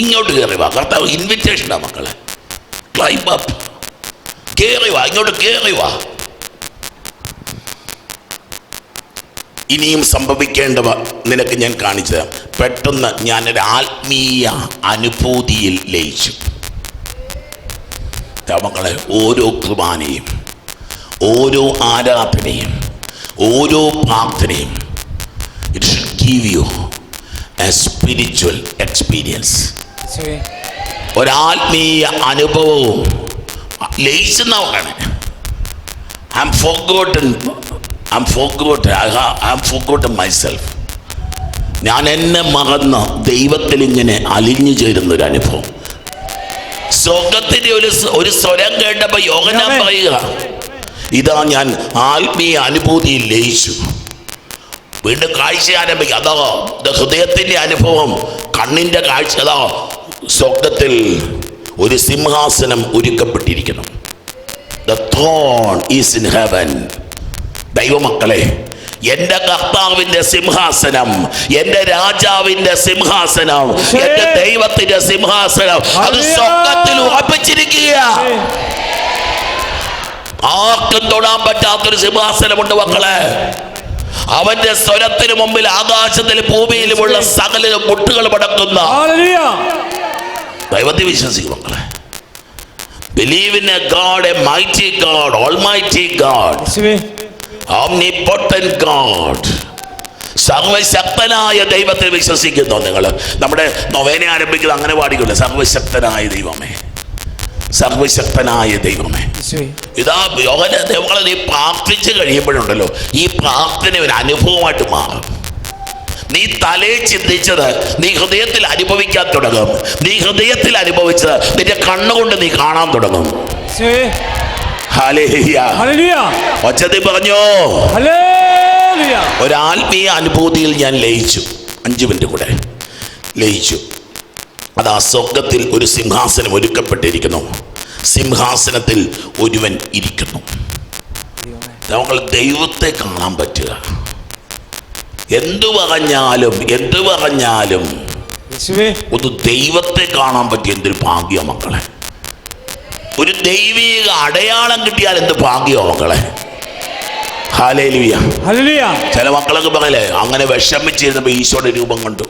ഇങ്ങോട്ട് കയറി വാ. കർത്താവ് ഇൻവിറ്റേഷനാണ് മക്കളെ. ക്ലൈംബ് അപ്പ്, കയറി വാ, ഇങ്ങോട്ട് കയറി വാ. ഇനിയും സംഭവിക്കേണ്ടവ നിനക്ക് ഞാൻ കാണിച്ചു തരാം. പെട്ടെന്ന് ഞാനൊരു ആത്മീയ അനുഭൂതിയിൽ ലയിച്ചു. മക്കളെ, ഓരോ കുർബാനയും, ഓരോ ആരാധനയും, ഓരോ പ്രാർത്ഥനയും, it should give you a spiritual experience. ഒരാത്മീയ അനുഭവവും ലയിച്ചെന്നാണ്. I'm forgotten myself. ഞാൻ എന്നെ മറന്ന് ദൈവത്തിൽ ഇങ്ങനെ അലിഞ്ഞു ചേരുന്നൊരു അനുഭവം. സ്വർഗത്തിന്റെ ഒരു സ്വരം കേട്ടപ്പോൾ യോഹന്നാൻ പറയുക, ഇതാ ഞാൻ ആത്മീയ അനുഭൂതിയിൽ ലയിച്ചു. വീണ്ടും കാഴ്ച ആരംഭിക്കുക. അതോ ഹൃദയത്തിന്റെ അനുഭവം, കണ്ണിന്റെ കാഴ്ച. അതോ സ്വർഗത്തിൽ ഒരു സിംഹാസനം ഒരുക്കപ്പെട്ടിരിക്കുന്നു. The throne is in heaven. ദൈവമക്കളെ, എൻ്റെ കർത്താവിൻ്റെ സിംഹാസനം, എൻ്റെ രാജാവിൻ്റെ സിംഹാസനം, എൻ്റെ ദൈവത്തിൻ്റെ സിംഹാസനം, അത് സ്വർഗത്തിൽ ഉറപ്പിച്ചിരിക്കുക. ആർക്കും തൊടാൻ പറ്റാത്തൊരു സിംഹാസനമുണ്ട് മക്കളെ. അവന്റെ സ്വരത്തിന് മുമ്പിൽ ആകാശത്തിലും ഭൂമിയിലുമുള്ള സകല മുട്ടുകൾ മടക്കുന്ന ദൈവത്തെ വിശ്വസിക്കും മക്കളെ. Believe in a God, a mighty God, almighty God, omnipotent God. സർവശക്തനായ ദൈവത്തെ വിശ്വസിക്കുന്നു നിങ്ങൾ. നമ്മുടെ നൊവേന ആരംഭിക്കുന്നത് അങ്ങനെ പാടിക്കില്ല, സർവശക്തനായ ദൈവമേ, സർവശക്തനായ ദൈവമേ. ഇതാ യോഹന്നാൻ, നീ പ്രാർത്ഥിച്ച് കഴിയുമ്പോഴുണ്ടല്ലോ, ഈ പ്രാർത്ഥന ഒരു അനുഭവമായിട്ട് മാറും. നീ തലയിൽ ചിന്തിച്ചത് നീ ഹൃദയത്തിൽ അനുഭവിക്കാൻ തുടങ്ങും. നീ ഹൃദയത്തിൽ അനുഭവിച്ചത് നിന്റെ കണ്ണുകൊണ്ട് നീ കാണാൻ തുടങ്ങും. ഒച്ചത്തിൽ പറഞ്ഞോ, ഒരാത്മീയ അനുഭൂതിയിൽ ഞാൻ ലയിച്ചു. 5 മിനിറ്റ് കൂടെ ലയിച്ചു. അത് ആ സ്വർഗത്തിൽ ഒരു സിംഹാസനം ഒരുക്കപ്പെട്ടിരിക്കുന്നു. സിംഹാസനത്തിൽ ഒരുവൻ ഇരിക്കുന്നു. നമ്മൾ ദൈവത്തെ കാണാൻ പറ്റുക. എന്തു പറഞ്ഞാലും ഒന്ന് ദൈവത്തെ കാണാൻ പറ്റിയ എന്തൊരു ഭാഗ്യം മക്കളെ. ഒരു ദൈവിക അടയാളം കിട്ടിയാൽ എന്ത് ഭാഗ്യമോ മക്കളെ. ഹല്ലേലൂയ. ചില മക്കളൊക്കെ പറയലേ, അങ്ങനെ വിഷമിച്ചിരുന്നപ്പോൾ ഈശോയുടെ രൂപം കണ്ടു,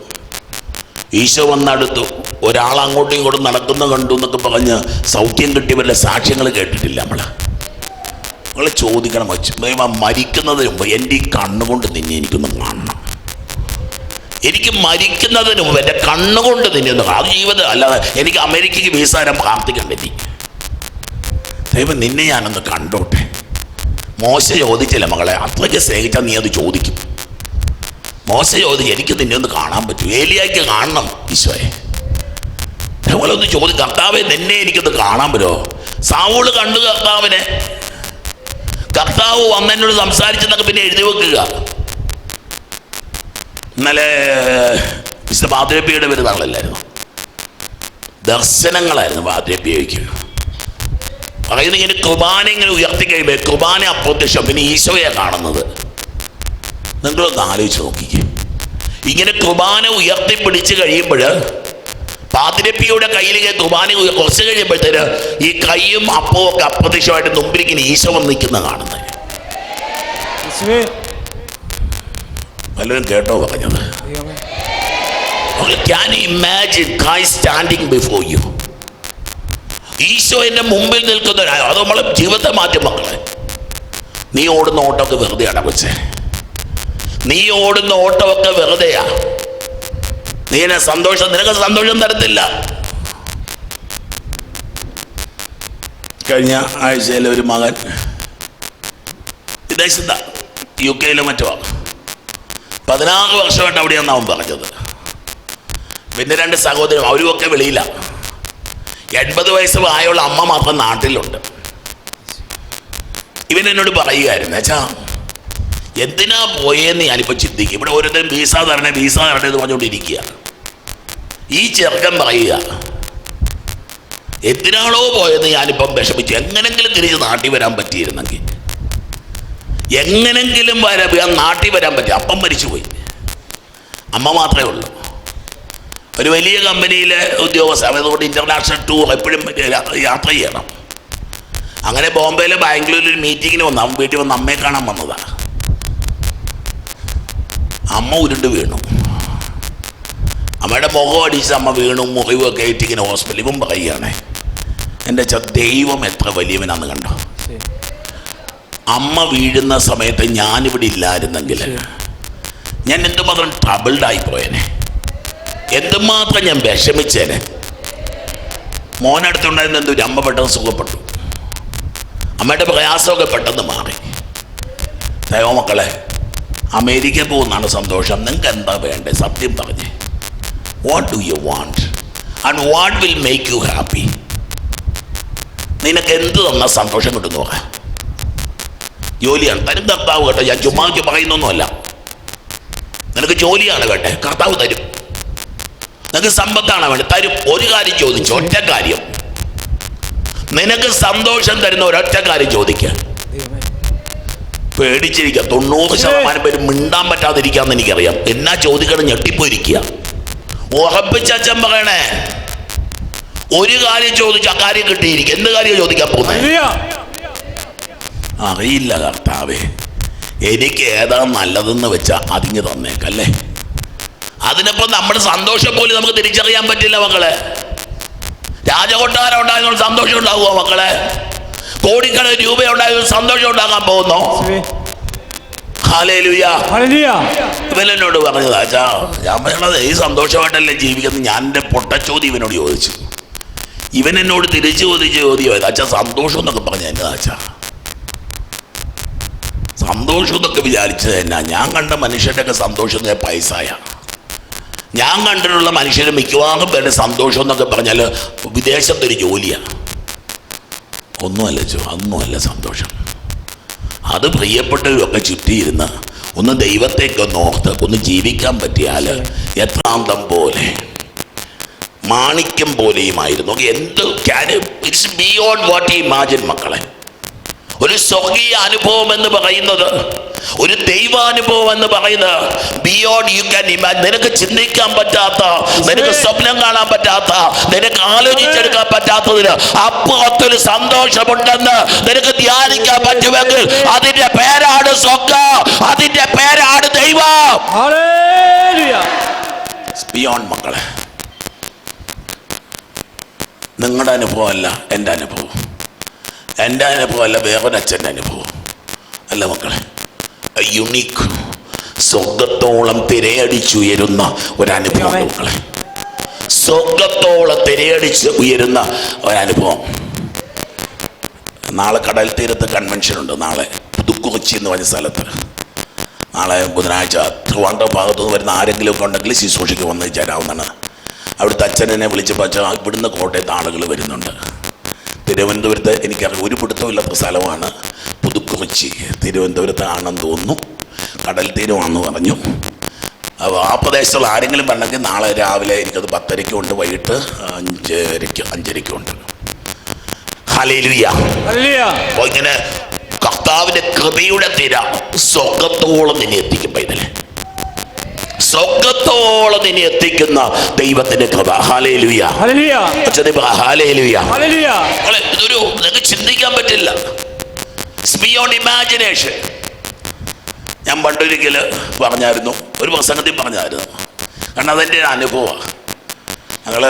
ഈശോ വന്നടുത്തു, ഒരാൾ അങ്ങോട്ടും ഇങ്ങോട്ടും നടക്കുന്ന കണ്ടു എന്നൊക്കെ പറഞ്ഞ് സൗഖ്യം കിട്ടിയവരുടെ സാക്ഷ്യങ്ങൾ കേട്ടിട്ടില്ല നമ്മൾ ചോദിക്കണം, മരിക്കുന്നതിന് മുമ്പ് എൻ്റെ ഈ കണ്ണുകൊണ്ട് നിന്നെ എനിക്കൊന്ന് കാണണം, എനിക്ക് മരിക്കുന്നതിന് മുമ്പ് എൻ്റെ കണ്ണുകൊണ്ട് നിന്നെ ഒന്ന് കാണാം. അത് ജീവിതം അല്ലാതെ എനിക്ക് അമേരിക്കയ്ക്ക് വീസ തരാൻ പ്രാർത്ഥിക്കണ്ടേ നീ. ദൈവം നിന്നെ ഞാനൊന്ന് കണ്ടോട്ടെ. മോശ ചോദിച്ചില്ല മകളെ, അത്രയ്ക്ക് സ്നേഹിച്ചാൽ നീ അത് ചോദിക്കും. മോശ ചോദിച്ചു, എനിക്ക് നിന്നെ ഒന്ന് കാണാൻ പറ്റും, ഏലിയായ്ക്ക് കാണണം ഈശോയെ. അതുപോലെ ഒന്ന് ചോദിക്കും, കർത്താവെ നിന്നെ എനിക്കൊന്ന് കാണാൻ പറ്റുമോ. സാവൂള് കണ്ടു കർത്താവിനെ, കർത്താവ് വന്നതിനോട് സംസാരിച്ചെന്നൊക്കെ പിന്നെ എഴുതി വെക്കുക. ഇന്നലെ വിശുദ്ധ പാതിരപ്പിയുടെ പെരുന്നാളല്ലായിരുന്നു, ദർശനങ്ങളായിരുന്നു പാതിരപ്പിയയ്ക്ക്. പറയുന്നത് ഇങ്ങനെ കുർബാന ഇങ്ങനെ ഉയർത്തി കഴിയുമ്പോൾ കുർബാന അപ്രത്യക്ഷം, പിന്നെ ഈശോയെ കാണുന്നത്. നിങ്ങളൊന്ന് ആലോചിച്ച് നോക്കിക്കേ. ഇങ്ങനെ കുർബാന ഉയർത്തിപ്പിടിച്ച് കഴിയുമ്പോൾ പാതിരപ്പിയുടെ കയ്യിലേക്ക് കുർബാന കുറച്ച് കഴിയുമ്പോഴത്തേന് ഈ കൈയും അപ്പവും ഒക്കെ അപ്രത്യക്ഷമായിട്ട് മുമ്പിലിങ്ങനെ ഈശോ വന്ന് നിൽക്കുന്ന കാണുന്നത്. വല്ലതും കേട്ടോ പറഞ്ഞത്? Can you imagine Christ standing before you? Isho എൻ്റെ മുമ്പിൽ നിൽക്കുന്നവരായോ? അത് നമ്മളെ ജീവിതത്തെ മാറ്റും മക്കളെ. നീ ഓടുന്ന ഓട്ടമൊക്കെ വെറുതെയാണ് കൊച്ചേ, നീ ഓടുന്ന ഓട്ടമൊക്കെ വെറുതെയാ. നിനക്ക് സന്തോഷം തരത്തില്ല. കഴിഞ്ഞ ആഴ്ചയിൽ ഒരു മകൻ വിദേശത്ത UK മറ്റോ 16 വർഷമായിട്ട് അവിടെയാണെന്ന് അവൻ പറഞ്ഞത്. പിന്നെ 2 സഹോദരൻ, അവരുമൊക്കെ വെളിയിലാണ്. 80 വയസ്സ് പ്രായമുള്ള അമ്മ മാത്രം നാട്ടിലുണ്ട്. ഇവൻ എന്നോട് പറയുകയായിരുന്നു, അച്ഛാ എന്തിനാ പോയെന്ന് ഞാനിപ്പോൾ ചിന്തിക്കും. ഇവിടെ ഓരോരുത്തരും വീസ തരണേ എന്ന് പറഞ്ഞുകൊണ്ടിരിക്കുക. ഈ ചെറുക്കൻ പറയുക, എന്തിനാണോ പോയെന്ന് ഞാനിപ്പം വിഷമിച്ചു. എങ്ങനെങ്കിലും തിരിച്ച് നാട്ടിൽ വരാൻ പറ്റിയിരുന്നെങ്കിൽ, എങ്ങനെങ്കിലും നാട്ടിൽ വരാൻ പറ്റി. അപ്പം മരിച്ചുപോയി, അമ്മ മാത്രമേ ഉള്ളൂ. ഒരു വലിയ കമ്പനിയിലെ ഉദ്യോഗസ്ഥ, അതുകൊണ്ട് ഇൻ്റർനാഷണൽ ടൂർ എപ്പോഴും യാത്ര ചെയ്യണം. അങ്ങനെ ബോംബെയിലെ ബാംഗ്ലൂരിൽ ഒരു മീറ്റിങ്ങിന് വന്നു. അവൻ വീട്ടിൽ വന്ന് അമ്മയെ കാണാൻ വന്നതാണ്. അമ്മ ഉരുണ്ട് വീണു, അമ്മയുടെ മുഖം അടിച്ച് അമ്മ വീണു, മുറിവൊക്കെ ആയിട്ടിങ്ങനെ ഹോസ്പിറ്റലിൽ. ഇവൻ പറയുകയാണേ, എൻ്റെ ദൈവം എത്ര വലിയവനാന്ന് കണ്ടോ. അമ്മ വീഴുന്ന സമയത്ത് ഞാനിവിടെ ഇല്ലായിരുന്നെങ്കിൽ ഞാൻ എന്തുമാത്രം ട്രബിൾഡായി പോയേനെ, എന്തുമാത്രം ഞാൻ വിഷമിച്ചേനെ. മോനടുത്തുണ്ടായിരുന്ന എന്തൊരു അമ്മ പെട്ടെന്ന് സുഖപ്പെട്ടു, അമ്മയുടെ പ്രയാസമൊക്കെ പെട്ടെന്ന് മാറി. ദൈവമക്കളെ, അമേരിക്ക പോകുന്നതാണ് സന്തോഷം. നിങ്ങൾക്ക് എന്താ വേണ്ടേ? സത്യം പറഞ്ഞേ, what do you want and what will make you happy? നിനക്ക് എന്ത് തന്നാൽ സന്തോഷം കിട്ടുന്നു നോക്കാം. ജോലിയാണ് തരും കർത്താവ് കേട്ടോ, ഞാൻ ചുമ്മാ പറയുന്നൊന്നുമല്ല. നിനക്ക് ജോലിയാണ് വേണ്ടേ, കർത്താവ് തരും. നിനക്ക് സമ്പത്താണ് വേണ്ടത്, തരും. ഒരു കാര്യം ചോദിച്ചു, ഒറ്റ കാര്യം, നിനക്ക് സന്തോഷം തരുന്ന ഒരൊറ്റ കാര്യം ചോദിക്കുക. പേടിച്ചിരിക്കുക. 90% പേര് മിണ്ടാൻ പറ്റാതിരിക്കാന്ന് എനിക്കറിയാം. എന്നാ ചോദിക്കണം, ഞെട്ടിപ്പോയിരിക്കുക. ഉറപ്പിച്ച അച്ഛൻ പറയണേ, ഒരു കാര്യം ചോദിച്ചു, ആ കാര്യം കിട്ടിയിരിക്കും. എന്ത് കാര്യം ചോദിക്കാൻ പോകുന്നത്? അറിയില്ല കർത്താവേ, എനിക്ക് ഏതാ നല്ലതെന്ന് വെച്ചാൽ അതിങ്ങ് തന്നേക്കല്ലേ. അതിനൊപ്പം നമ്മുടെ സന്തോഷം പോലും നമുക്ക് തിരിച്ചറിയാൻ പറ്റില്ല മക്കളെ. രാജകൊട്ടാരം ഉണ്ടായതുകൊണ്ട് സന്തോഷം ഉണ്ടാകുമോ മക്കളെ? കോടിക്കണക്കിന് രൂപ ഉണ്ടായതുകൊണ്ട് സന്തോഷം ഉണ്ടാകാൻ പോകുന്നോ? ഹല്ലേലൂയ. ഇവനോട് പറഞ്ഞതാ, അച്ഛാ ഞാൻ പറയണത് ഈ സന്തോഷമായിട്ടല്ലേ ജീവിക്കുന്നത്. ഞാൻ എൻ്റെ പൊട്ടച്ചോദ്യം ഇവനോട് ചോദിച്ചു. ഇവൻ എന്നോട് തിരിച്ചു ചോദ്യം, അച്ഛാ സന്തോഷം എന്നൊക്കെ പറഞ്ഞ എന്നതാ അച്ഛാ? സന്തോഷം എന്നൊക്കെ വിചാരിച്ചത് എന്നാ? ഞാൻ കണ്ട മനുഷ്യരുടെയൊക്കെ സന്തോഷം പൈസയാ. ഞാൻ കണ്ടിട്ടുള്ള മനുഷ്യർ മിക്കവാറും പേരുടെ സന്തോഷം എന്നൊക്കെ പറഞ്ഞാൽ വിദേശത്തൊരു ജോലിയാണ്. ഒന്നുമല്ല സന്തോഷം. അത് പ്രിയപ്പെട്ടവരൊക്കെ ചുറ്റിയിരുന്ന് ഒന്ന് ദൈവത്തേക്ക് ഒന്ന് ഓർത്ത് ഒന്ന് ജീവിക്കാൻ പറ്റിയാൽ യത്രാന്തം പോലെ മാണിക്യം പോലെയുമായിരുന്നു. എന്ത് it's beyond what you imagine മക്കളെ. ഒരു സ്വർഗീയ അനുഭവം എന്ന് പറയുന്നത്, ഒരു ദൈവാനുഭവം എന്ന് പറയുന്നത് ബിയോണ്ട് യു ക്യാൻ ഇമാജിൻ. നിനക്ക് ചിന്തിക്കാൻ പറ്റാത്ത, നിനക്ക് സ്വപ്നം കാണാൻ പറ്റാത്ത, നിനക്ക് ആലോചിച്ചെടുക്കാൻ പറ്റാത്തതിന് അപ്പുറത്തൊരു സന്തോഷമുണ്ടെന്ന് നിനക്ക് ധ്യാനിക്കാൻ പറ്റുമെങ്കിൽ അതിന്റെ പേരാണ് സ്വർഗം, അതിന്റെ പേരാണ് ദൈവം. ബിയോണ്ട് മക്കളെ, നിങ്ങളുടെ അനുഭവമല്ല എൻ്റെ അനുഭവം, എൻ്റെ അനുഭവമല്ല വേറൊരച്ഛൻ്റെ അനുഭവം അല്ല മക്കളെ. യുണീക്ക്, സ്വർഗത്തോളം തിരയടിച്ചുയരുന്ന ഒരനുഭവം മക്കളെ, സ്വർഗത്തോളം തിരയടിച്ച് ഉയരുന്ന ഒരനുഭവം. നാളെ കടൽ തീരത്ത് കൺവെൻഷൻ ഉണ്ട്. നാളെ പുതുക്കുറിച്ചി എന്ന് പറഞ്ഞ സ്ഥലത്ത്. നാളെ ബുധനാഴ്ച ട്രിവാൻഡ്രം ഭാഗത്തു നിന്ന് വരുന്ന ആരെങ്കിലും ഒക്കെ ഉണ്ടെങ്കിൽ ശുശ്രൂഷയ്ക്ക് വന്ന് ചേരാവുന്നതാണ്. അവിടുത്തെ അച്ഛനെ വിളിച്ചപ്പോൾ അച്ഛൻ ഇവിടുന്ന് കോട്ടയത്ത് ആളുകൾ വരുന്നുണ്ട്. തിരുവനന്തപുരത്ത് എനിക്കറിയാം ഒരു പിടുത്തമില്ലാത്ത സ്ഥലമാണ് പുതുക്കുറിച്ചി. തിരുവനന്തപുരത്ത് ആണെന്ന് തോന്നുന്നു, കടൽ തീരമാണെന്ന് പറഞ്ഞു. അപ്പോൾ ആ പ്രദേശത്തുള്ള ആരെങ്കിലും പറഞ്ഞെങ്കിൽ നാളെ രാവിലെ എനിക്കത് 10:30 ഉണ്ട്, വൈകിട്ട് 5:30 ഉണ്ട്. ഹല്ലേലൂയ. അപ്പോൾ ഇങ്ങനെ കർത്താവിൻ്റെ കൃപയുടെ തിര സ്വർഗത്തോളം നിന്നെ എത്തിക്കും. പൈതലെ, സ്വർഗത്തോളം നിന്നെ എത്തിക്കുന്ന ദൈവത്തിന്റെ കൃപ. ഹല്ലേലൂയ. ഹല്ലേലൂയ. ഇതൊരു നിങ്ങൾക്ക് ചിന്തിക്കാൻ പറ്റില്ല. Beyond imagination. ഞാൻ പണ്ടൊരിക്കൽ പറഞ്ഞായിരുന്നു, ഒരു പ്രസംഗത്തിൽ പറഞ്ഞായിരുന്നു, കാരണം അതെൻ്റെ ഒരു അനുഭവമാണ്. ഞങ്ങൾ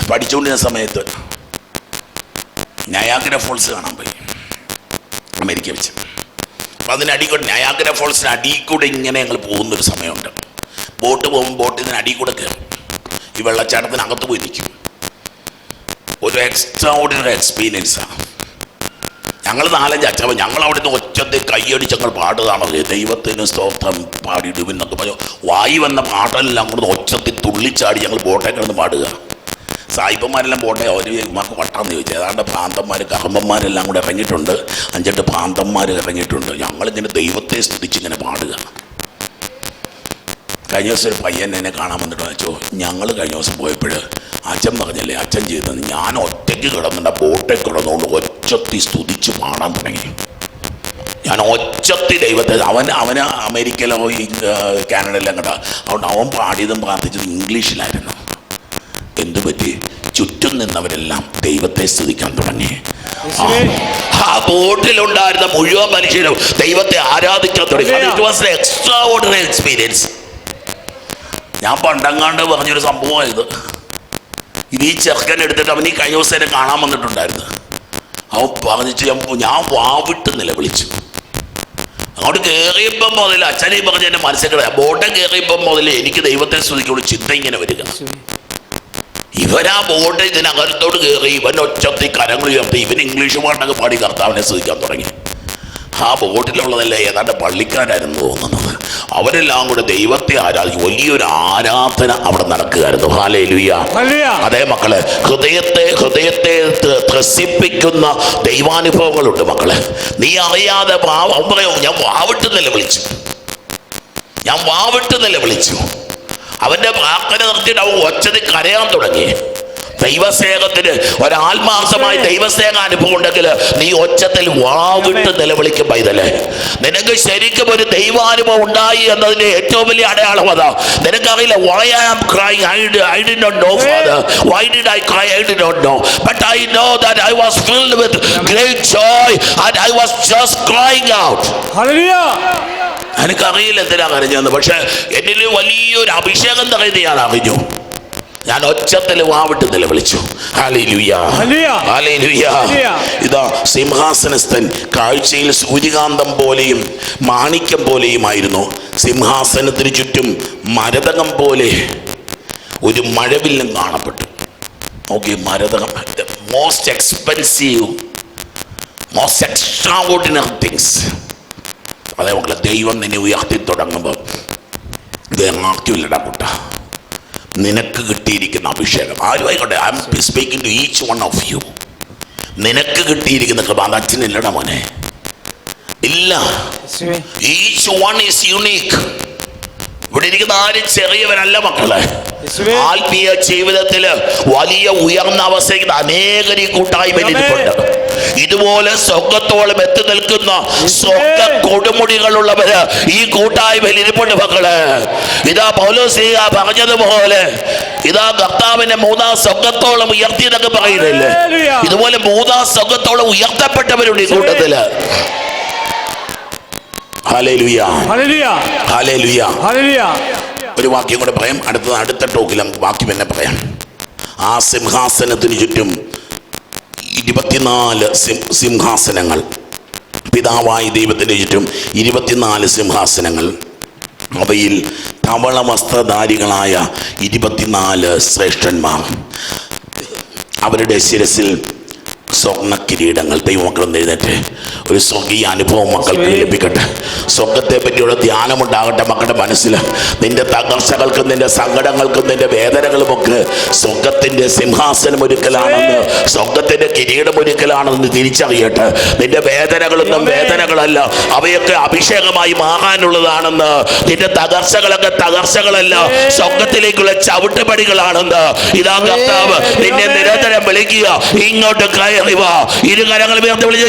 പഠിച്ചുകൊണ്ടിരുന്ന സമയത്ത് നയാഗ്ര ഫോൾസ് കാണാൻ പോയി, അമേരിക്ക വെച്ച്. അപ്പോൾ അതിന് അടിക്കൂടെ, നയാഗ്ര ഫോൾസിന് അടിയിൽ കൂടെ ഇങ്ങനെ ഞങ്ങൾ പോകുന്നൊരു സമയമുണ്ട്. ബോട്ട് പോകുമ്പോൾ ബോട്ടിന് അടിയിൽ കൂടെ കയറും, ഈ വെള്ളച്ചാട്ടത്തിനകത്ത് പോയി നിൽക്കും. ഒരു എക്സ്ട്രാ ഓർഡിനറി എക്സ്പീരിയൻസാണ്. ഞങ്ങൾ 4-5 അച്ഛൻ, ഞങ്ങൾ അവിടെ നിന്ന് ഒച്ചത്തിൽ കൈയടിച്ച് ഞങ്ങൾ പാടുകയാണത്. ദൈവത്തിന് സ്തോത്രം പാടിയിടുമെന്നൊക്കെ പറഞ്ഞു. വായി വന്ന പാട്ടെല്ലാം കൂടെ ഒച്ചത്തിൽ തുള്ളിച്ചാടി ഞങ്ങൾ ബോട്ടേ കിടന്ന് പാടുക. സായിപ്പന്മാരെല്ലാം ബോട്ടെ അവർക്ക് വട്ടാന്ന് ചോദിച്ചു. ഏതാണ്ട് പ്രാന്തന്മാർ, കർമ്മന്മാരെല്ലാം കൂടെ ഇറങ്ങിയിട്ടുണ്ട്, 5-8 പ്രാന്തന്മാർ ഇറങ്ങിയിട്ടുണ്ട്. ഞങ്ങളിങ്ങനെ ദൈവത്തെ സ്തുതിച്ചിങ്ങനെ പാടുക. കഴിഞ്ഞ ദിവസം ഒരു പയ്യൻ എന്നെ കാണാൻ വന്നിട്ട് വെച്ചോ, ഞങ്ങൾ കഴിഞ്ഞ ദിവസം പോയപ്പോൾ അച്ഛൻ പറഞ്ഞല്ലേ അച്ഛൻ ചെയ്തത്, ഞാൻ ഒറ്റയ്ക്ക് കിടന്നിട്ട് ബോട്ടെ കിടന്നുകൊണ്ട് ഒച്ചത്തി സ്തുതിച്ച് പാടാൻ തുടങ്ങി. ഞാൻ ഒച്ചത്തി ദൈവത്തെ, അവന് അമേരിക്കയിലോ കാനഡയിലും കണ്ട, അതുകൊണ്ട് അവൻ പാടിയതും പ്രാർത്ഥിച്ചതും ഇംഗ്ലീഷിലായിരുന്നു. എന്തുപറ്റി? ചുറ്റും നിന്നവരെല്ലാം ദൈവത്തെ സ്തുതിക്കാൻ തുടങ്ങി. ആ ബോട്ടിലുണ്ടായിരുന്ന മുഴുവൻ മനുഷ്യരും ദൈവത്തെ ആരാധിക്കാൻ തുടങ്ങി. It was an extra ordinary experience. ഞാൻ പണ്ടങ്ങാണ്ട് പറഞ്ഞൊരു സംഭവമായത്. ഇത് ഈ ചെറുക്കൻ എടുത്തിട്ട് അവൻ ഈ കഴിഞ്ഞ ദിവസം എന്നെ കാണാൻ വന്നിട്ടുണ്ടായിരുന്നു. അവൻ പറഞ്ഞിട്ട് ഞാൻ വാവിട്ട് നിലവിളിച്ചു. അങ്ങോട്ട് കയറിയപ്പം മുതൽ അച്ഛനെ പറഞ്ഞ് എന്നെ മനസ്സിലാക്കുക, ബോട്ടെ കയറിയപ്പം മുതൽ എനിക്ക് ദൈവത്തെ സ്തുതിക്കുള്ള ചിന്ത ഇങ്ങനെ വരിക. ഇവരാ ബോട്ട് ഇതിനകത്തോട് കയറി, ഇവൻ ഒച്ചത്തി കരങ്ങൾ ഉയർത്തി, ഇവൻ ഇംഗ്ലീഷ് പാട്ടൊക്കെ പാടി കർത്താവിനെ സ്തുതിക്കാൻ തുടങ്ങി. ആ ബോട്ടിലുള്ളതല്ലേ ഏതാണ്ട് പള്ളിക്കാരായിരുന്നു തോന്നുന്നത്. അവരെല്ലാം കൂടെ ദൈവത്തെ ആരാധിക്കും. വലിയൊരു ആരാധന അവിടെ നടക്കുകയായിരുന്നു. ഹല്ലേലൂയ. അതേ മക്കളെ, ഹൃദയത്തെ ത്രസിപ്പിക്കുന്ന ദൈവാനുഭവങ്ങളുണ്ട് മക്കളെ. നീ അറിയാതെ പറയോ, ഞാൻ വാവിട്ട് നിലവിളിച്ചു. അവന്റെ പ്രാർത്ഥന നിർത്തിയിട്ട് അവൻ ഒച്ചത്തിൽ കരയാൻ തുടങ്ങി. ദൈവസ്നേഹത്തിന് ഒരാത്മാർത്ഥമായി ദൈവസ്നേഹ അനുഭവം ഉണ്ടെങ്കിൽ നീ ഒച്ചത്തിൽ വാവിട്ട് നിലവിളിക്കും. പൈതലേ, നിനക്ക് ശരിക്കും ഒരു ദൈവാനുഭവം ഉണ്ടായി എന്നതിന്റെ ഏറ്റവും വലിയ അടയാളം അതാ. നിനക്കറിയില്ല, why I am crying, I did not know, Father. Why did I cry? I did not know. But I know that I was filled with great joy and I was just crying out. Hallelujah. എനിക്കറിയില്ല എന്തിനാ കരഞ്ഞെന്ന്, പക്ഷെ എന്നിൽ വലിയൊരു അഭിഷേകം തകർന്ന് ഞാൻ അറിഞ്ഞു. ഞാൻ ഒച്ചത്തിൽ വാവിട്ട് നിലവിളിച്ചു. ഹല്ലേലൂയ. ഹല്ലേലൂയ. ഇതാ സിംഹാസനസ്ഥൻ കാഴ്ചയിൽ സൂര്യകാന്തം പോലെയും മാണിക്യം പോലെയുമായിരുന്നു. സിംഹാസനത്തിന് ചുറ്റും മരതകം പോലെ ഒരു മഴവില്ലും കാണപ്പെട്ടു. നോക്കി, മരതകം, most expensive, most extraordinary things. അതേ മക്കളെ, ദൈവം നിന്നെ ഉയർത്തി തുടങ്ങുമ്പോൾ ഇത് മാറ്റില്ലടാ കുട്ട. നിനക്ക് കിട്ടിയിരിക്കുന്ന അഭിഷേകം ആരും ആയിക്കോട്ടെ, I am speaking to each one of you. നിനക്ക് കിട്ടിയിരിക്കുന്ന കൃപ അത് അച്ഛനില്ലടാ മോനെ, ഇല്ല. Each one is unique. ഇവിടെ ഇരിക്കുന്ന ആരും ചെറിയവരല്ല മക്കളെ. ആത്മീയ ജീവിതത്തില് വലിയ ഉയർന്ന അവസ്ഥയ്ക്ക് അനേകരി കൂട്ടായ്മയിലിരിപ്പുണ്ട്. ഇതുപോലെ സ്വർഗത്തോളം എത്തി നിൽക്കുന്ന സ്വർഗ കൊടുമുടികളുള്ളവര് ഈ കൂട്ടായ്മയിൽ ഇരിപ്പുണ്ട് മക്കള്. ഇതാ പൗലോസ് പറഞ്ഞതുപോലെ ഇതാ കർത്താവിനെ മൂന്നാം സ്വർഗത്തോളം ഉയർത്തിയതൊക്കെ പറയുന്നില്ലേ, ഇതുപോലെ മൂന്നാം സ്വർഗത്തോളം ഉയർത്തപ്പെട്ടവരുണ്ട് ഈ കൂട്ടത്തില്. Hallelujah, hallelujah, hallelujah. ഒരു വാക്യം കൂടെ പറയാം, അടുത്ത ടോക്കിൽ നമുക്ക് ബാക്കി പിന്നെ പറയാം. ആ സിംഹാസനത്തിന് ചുറ്റും 24 സിംഹാസനങ്ങൾ. പിതാവായ ദൈവത്തിന് ചുറ്റും 24 സിംഹാസനങ്ങൾ. അവയിൽ ധവള വസ്ത്രധാരികളായ 24 ശ്രേഷ്ഠന്മാർ. അവരുടെ ശിരസിൽ സ്വർണ്ണ കിരീടങ്ങൾ. ദൈവമക്കൾ എഴുന്നേറ്റ് ഒരു സ്വർഗീയ അനുഭവം മക്കൾക്ക് ലഭിക്കട്ടെ. സ്വർഗത്തെ പറ്റിയുള്ള ധ്യാനമുണ്ടാകട്ടെ മക്കളുടെ മനസ്സിൽ. നിന്റെ തകർച്ചകൾക്കും നിന്റെ സങ്കടങ്ങൾക്കും നിന്റെ വേദനകളുമൊക്കെ സ്വർഗത്തിന്റെ സിംഹാസനം ഒരുക്കലാണെന്ന്, സ്വർഗത്തിന്റെ കിരീടം ഒരുക്കലാണെന്ന് തിരിച്ചറിയട്ടെ. നിന്റെ വേദനകളൊന്നും വേദനകളല്ല, അവയൊക്കെ അഭിഷേകമായി മാറാനുള്ളതാണെന്ന്. നിന്റെ തകർച്ചകളൊക്കെ തകർച്ചകളല്ല, സ്വർഗത്തിലേക്കുള്ള ചവിട്ടുപടികളാണെന്ന്. ഇതാ കർത്താവ് നിന്നെ നിരന്തരം വിളിക്കുക, ഇങ്ങോട്ട് കയറി വാ. ഇരു കരങ്ങൾ ഉയർത്തി വിളിച്ച്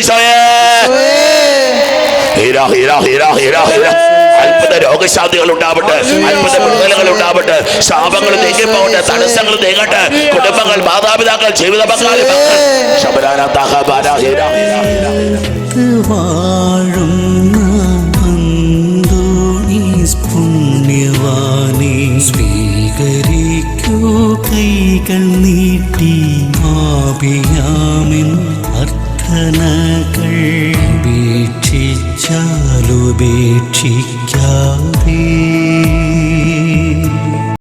അത്ഭുത രോഗശാന്തികൾ ഉണ്ടാവട്ടെ, അത്ഭുത വിടുതലുകൾ ഉണ്ടാവട്ടെ, ശാപങ്ങൾ നീങ്ങിപ്പോകട്ടെ, തടസ്സങ്ങൾ നീങ്ങട്ടെ. കുടുംബങ്ങൾ, മാതാപിതാക്കൾ, ജീവിത പങ്കാളി പുണ്യവാനെ സ്വീകരിക്കൂ കൈകൾ നീട്ടി. ആപിയാമിൻ അർത്ഥനകൾ ഉപേക്ഷിച്ചാലുപേക്ഷിക്ക